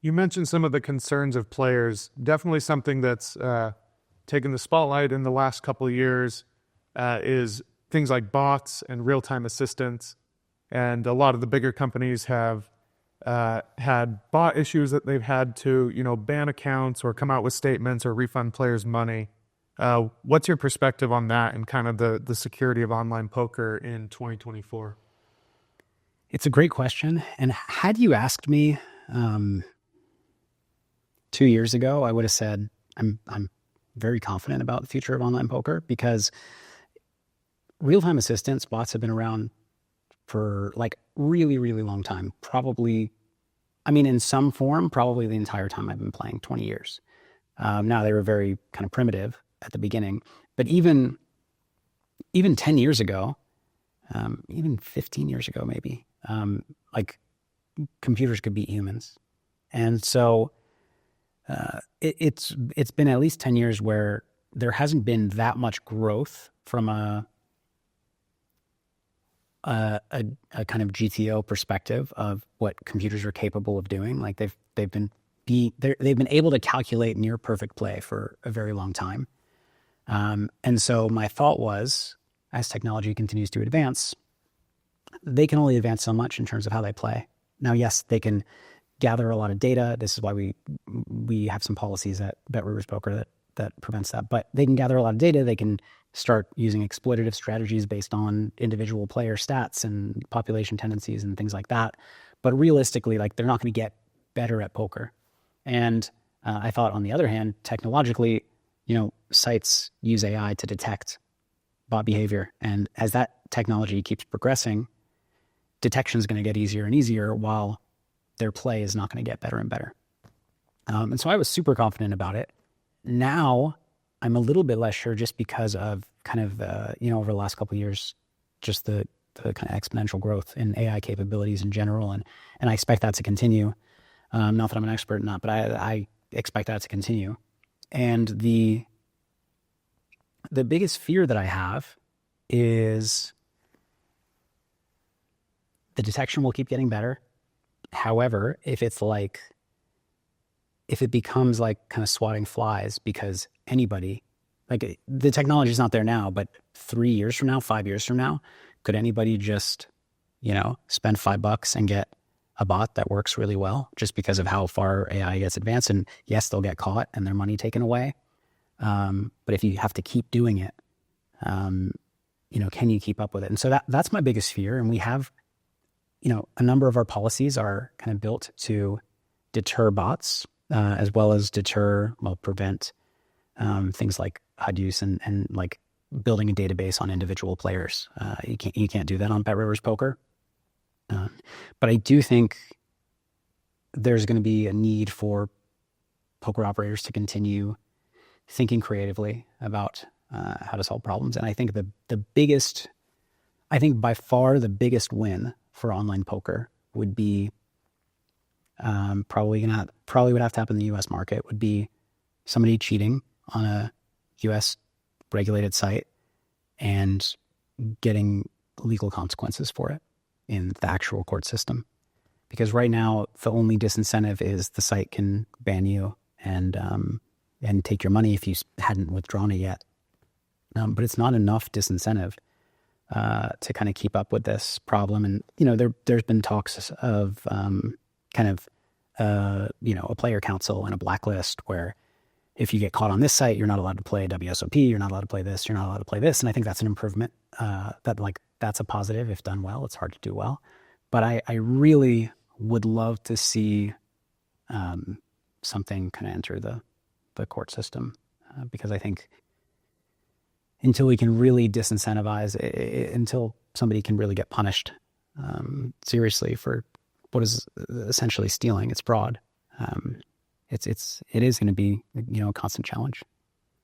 You mentioned some of the concerns of players. Definitely something that's taken the spotlight in the last couple of years is things like bots and real-time assistance. And a lot of the bigger companies have had bot issues that they've had to, ban accounts or come out with statements or refund players money. What's your perspective on that and kind of the security of online poker in 2024? It's a great question. And had you asked me 2 years ago, I would have said I'm very confident about the future of online poker, because real-time assistance bots have been around for like really, really long time. Probably, in some form, probably the entire time I've been playing, 20 years. Now, they were very kind of primitive at the beginning, but even 10 years ago, even 15 years ago, maybe, like computers could beat humans. And so it's been at least 10 years where there hasn't been that much growth from a kind of GTO perspective of what computers are capable of doing. Like they've been able to calculate near perfect play for a very long time. And so my thought was, as technology continues to advance, they can only advance so much in terms of how they play. Now, yes, they can gather a lot of data. This is why we have some policies at Bet Rivers Poker that prevents that. But they can gather a lot of data. They can start using exploitative strategies based on individual player stats and population tendencies and things like that. But realistically, like, they're not going to get better at poker. And I thought, on the other hand, technologically, sites use AI to detect bot behavior. And as that technology keeps progressing, detection is going to get easier and easier, while their play is not going to get better and better. And so I was super confident about it. Now I'm a little bit less sure, just because of kind of, over the last couple of years, just the kind of exponential growth in AI capabilities in general. And I expect that to continue. Not that I'm an expert in that, but I expect that to continue. And the biggest fear that I have is the detection will keep getting better. However, if it becomes like kind of swatting flies, because anybody, like, the technology is not there now, but 3 years from now, 5 years from now, could anybody just, spend $5 and get a bot that works really well, just because of how far AI gets advanced? And yes, they'll get caught and their money taken away. But if you have to keep doing it, can you keep up with it? And so that's my biggest fear. And we have, a number of our policies are kind of built to deter bots, as well as prevent things like HUD use and like building a database on individual players. You can't do that on Bet Rivers Poker. But I do think there's going to be a need for poker operators to continue thinking creatively about how to solve problems. And I think by far the biggest win for online poker would be, probably would have to happen in the US market, would be somebody cheating on a US regulated site and getting legal consequences for it in the actual court system. Because right now, the only disincentive is the site can ban you and take your money if you hadn't withdrawn it yet. But it's not enough disincentive to kind of keep up with this problem. And, there's been talks of a player council and a blacklist, where if you get caught on this site, you're not allowed to play WSOP, you're not allowed to play this, you're not allowed to play this. And I think that's an improvement, that's a positive if done well. It's hard to do well. But I really would love to see something kind of enter the court system, because I think until we can really disincentivize, until somebody can really get punished seriously for what is essentially stealing, it's fraud, it is going to be a constant challenge.